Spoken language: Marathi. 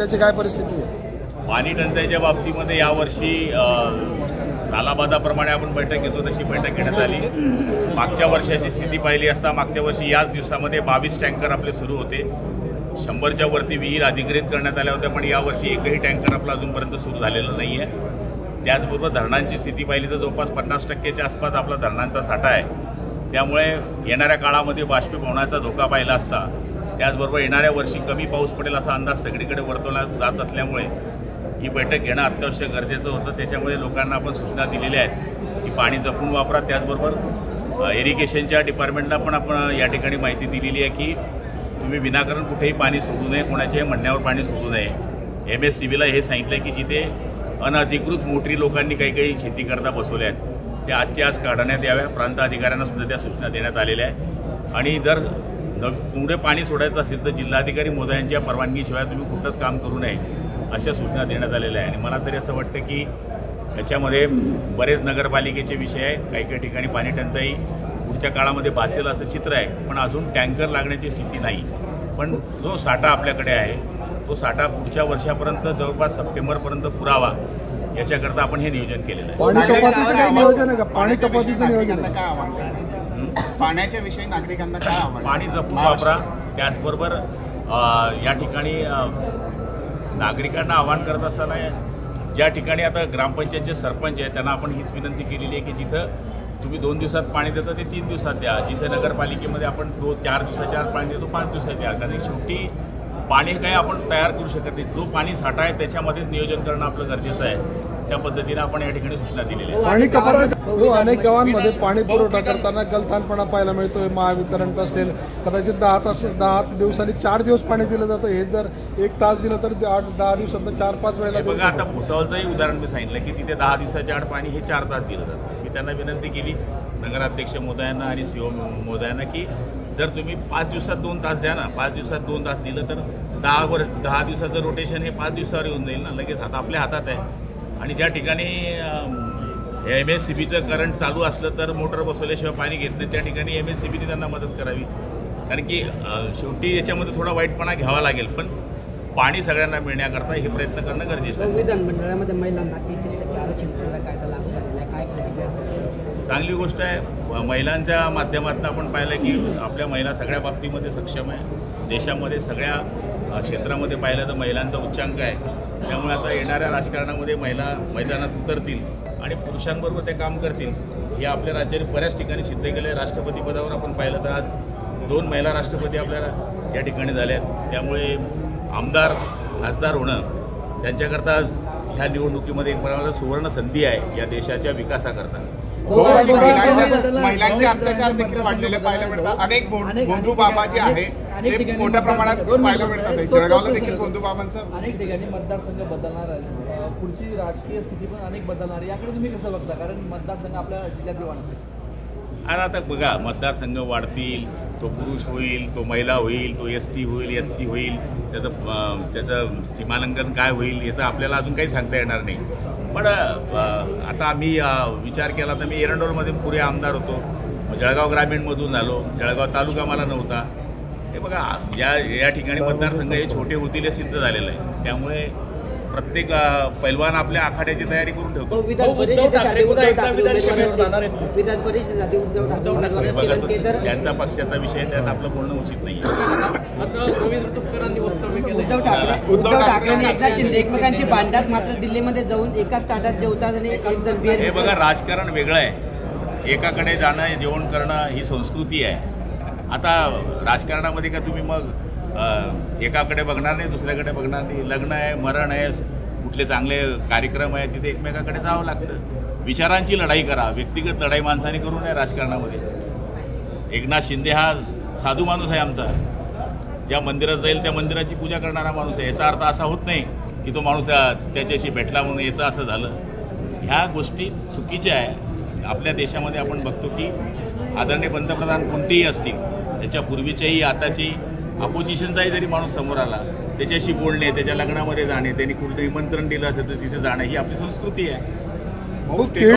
टंचाईची काय परिस्थिती आहे? पाणी टंचाईच्या बाबतीमध्ये यावर्षी सालाबादाप्रमाणे आपण बैठक घेतो तशी बैठक घेण्यात आली. मागच्या वर्षाची स्थिती पाहिली असता मागच्या वर्षी याच दिवसामध्ये 22 टँकर आपले सुरू होते. 100च्या वरती विहीर अधिग्रहित करण्यात आल्या होत्या, पण यावर्षी एकही टँकर आपला अजूनपर्यंत सुरू झालेलं नाही आहे. त्याचबरोबर धरणांची स्थिती पाहिली तर जवळपास 50% आसपास आपला धरणांचा साठा आहे. त्यामुळे येणाऱ्या काळामध्ये बाष्पीभवनाचा धोका पाहिला असता, त्याचबरोबर येणाऱ्या वर्षी कमी पाऊस पडेल असा अंदाज सगळीकडे वर्तवला जात असल्यामुळे ही बैठक घेणं अत्यावश्यक गरजेचं होतं. त्याच्यामुळे लोकांना आपण सूचना दिलेल्या आहेत की पाणी जपून वापरा. त्याचबरोबर इरिगेशनच्या डिपार्टमेंटला पण आपण या ठिकाणी माहिती दिलेली आहे की तुम्ही विनाकारण कुठेही पाणी सोडू नये, कोणाच्याही म्हणण्यावर पाणी सोडू नये. MSCBला हे सांगितलं आहे की जिथे अनधिकृत मोटरी लोकांनी काही शेती करता बसवल्या आहेत त्या आजच्या आज काढण्यात याव्या. प्रांत अधिकाऱ्यांना सुद्धा त्या सूचना देण्यात आलेल्या आहेत. आणि जर पुढे पाणी सोडायचं असेल तर जिल्हाधिकारी महोदयांच्या परवानगीशिवाय तुम्ही कुठलंच काम करू नये अशा सूचना देण्यात आलेल्या आहे. आणि मला तरी असं वाटतं की याच्यामध्ये बरेच नगरपालिकेचे विषय आहे. काही ठिकाणी पाणी टंचाई पुढच्या काळामध्ये भासेल असं चित्र आहे, पण अजून टँकर लागण्याची स्थिती नाही. पण जो साठा आपल्याकडे आहे तो साठा पुढच्या वर्षापर्यंत जवळपास सप्टेंबरपर्यंत पुरावा याच्याकरता आपण हे नियोजन केलेलं आहे. पाणी कपातीचं काही नियोजन आहे का? पाणी कपातीचं नियोजन आहे? काय आव्हान पाण्याच्या विषयी नागरिकांना काय आव्हान? पाणी जपून वापरा. त्याचबरोबर या ठिकाणी नागरिकांना आवाहन करत असताना ज्या ठिकाणी आता ग्रामपंचायतचे सरपंच आहेत त्यांना आपण हीच विनंती केलेली आहे की जिथं तुम्ही 2 दिवसात पाणी देता ते 3 दिवसात द्या. जिथे नगरपालिकेमध्ये आपण 4 दिवसाच्या आत पाणी देतो 5 दिवसात द्या. कारण शेवटी पाणी काही आपण तयार करू शकत नाही. जो पाणी साठा आहे त्याच्यामध्येच नियोजन करणं आपलं गरजेचं आहे. त्या पद्धतीने आपण या ठिकाणी सूचना दिलेल्या आहेत. पाणी कपात अनेक गावांमध्ये पाणी पुरवठा करताना गलथानपणा पाहायला मिळतोय. महावितरणचा असेल कदाचित 10 दिवसांनी 4 दिवस पाणी दिलं जातं. हे जर 1 तास दिलं तर 8-10 दिवसांना 4-5 वेळेला बघा आता भुसावळचंही उदाहरण मी सांगितलं की तिथे 10 दिवसाच्या आड पाणी हे 4 तास दिलं जातं. मी त्यांना विनंती केली नगराध्यक्ष महोदयांना आणि CO महोदयांना की जर तुम्ही 5 दिवसात 2 तास द्या ना, 5 दिवसात 2 तास दिलं तर 10 दिवसाचं रोटेशन हे 5 दिवसावर येऊन जाईल ना. लगेच आपल्या हातात आहे. आणि ज्या ठिकाणी MSCBचं करंट चालू असलं तर मोटर बसवल्याशिवाय पाणी घेत नाही त्या ठिकाणी MSCBने त्यांना मदत करावी. कारण की शेवटी याच्यामध्ये थोडा वाईटपणा घ्यावा लागेल, पण पाणी सगळ्यांना मिळण्याकरता हे प्रयत्न करणं गरजेचं आहे. विधानमंडळामध्ये महिलांना 33% आरक्षण कायदा लागू झालेला आहे, काय प्रतिक्रिया? चांगली गोष्ट आहे. महिलांच्या माध्यमातून आपण पाहिलं की आपल्या महिला सगळ्या बाबतीमध्ये सक्षम आहे. देशामध्ये सगळ्या क्षेत्रामध्ये पाहिलं तर महिलांचा उच्चांक आहे. त्यामुळे आता येणाऱ्या राजकारणामध्ये महिला मैदानात उतरतील आणि पुरुषांबरोबर ते काम करतील. हे आपल्या राज्याने बऱ्याच ठिकाणी सिद्ध केलं आहे. राष्ट्रपती पदावर आपण पाहिलं तर आज 2 महिला राष्ट्रपती आपल्याला या ठिकाणी झाल्या आहेत. त्यामुळे आमदार खासदार होणं त्यांच्याकरता ह्या निवडणुकीमध्ये एक प्रकारचा सुवर्ण संधी आहे या देशाच्या विकासाकरता. महिलांचे अत्याचार देखील वाढलेले पाहायला मिळतात. अनेक बंधू बाबा जे आहे ते मोठ्या प्रमाणात पाहायला मिळतात. जळगावला देखील बंधू बाबांचं अनेक ठिकाणी मतदारसंघ बदलणार आहे. पुढची राजकीय स्थिती पण अनेक बदलणार आहे. याकडे तुम्ही कसं बघता? कारण मतदारसंघ आपल्या जिल्ह्यात वाढतात. आणि आता बघा मतदारसंघ वाढतील, तो पुरुष होईल, तो महिला होईल, तो ST होईल, SC होईल, त्याचं सीमालंघन काय होईल याचं आपल्याला अजून काही सांगता येणार नाही. पण आता आम्ही विचार केला तर मी एरंडोलमध्ये पुरे आमदार होतो. जळगाव ग्रामीणमधून झालो. जळगाव तालुका मला नव्हता. हे बघा या ठिकाणी मतदारसंघ हे छोटे होतील हे सिद्ध झालेलं आहे. त्यामुळे प्रत्येक पैलवान आपल्या आखाड्याची तयारी करून ठेवतो. त्यांचा पक्षाचा विषय त्यात आपलं बोलणं उचित नाही. उद्धव ठाकरे एकनाथ शिंदे एकमेकांची भांडतात, मात्र दिल्लीमध्ये जाऊन एकाच ताटात जेवतात आणि एक जण बियर. हे बघा राजकारण वेगळं आहे. एकाकडे जाणं जेवण करणं ही संस्कृती आहे. आता राजकारणामध्ये का तुम्ही मग एकाकडे बघणार नाही दुसऱ्याकडे बघणार नाही. लग्न आहे, मरण आहे, कुठले चांगले कार्यक्रम आहे तिथे एकमेकाकडे जावं लागतं. विचारांची लढाई करा. व्यक्तिगत लढाई माणसाने करू नये राजकारणामध्ये. एकनाथ शिंदे हा साधू माणूस आहे आमचा. ज्या मंदिरात जाईल त्या मंदिराची पूजा करणारा माणूस आहे. याचा अर्थ असा होत नाही की तो माणूस त्याच्याशी भेटला म्हणून याचं असं झालं. ह्या गोष्टी चुकीच्या आहे. आपल्या देशामध्ये आपण बघतो की आदरणीय पंतप्रधान कोणतेही असतील त्याच्या पूर्वीच्याही आताची अपोजिशनचाही जरी माणूस समोर आला त्याच्याशी बोलणे, त्याच्या लग्नामध्ये जाणे, त्यांनी कुठलं निमंत्रण दिलं असेल तर तिथे जाणं ही आपली संस्कृती आहे.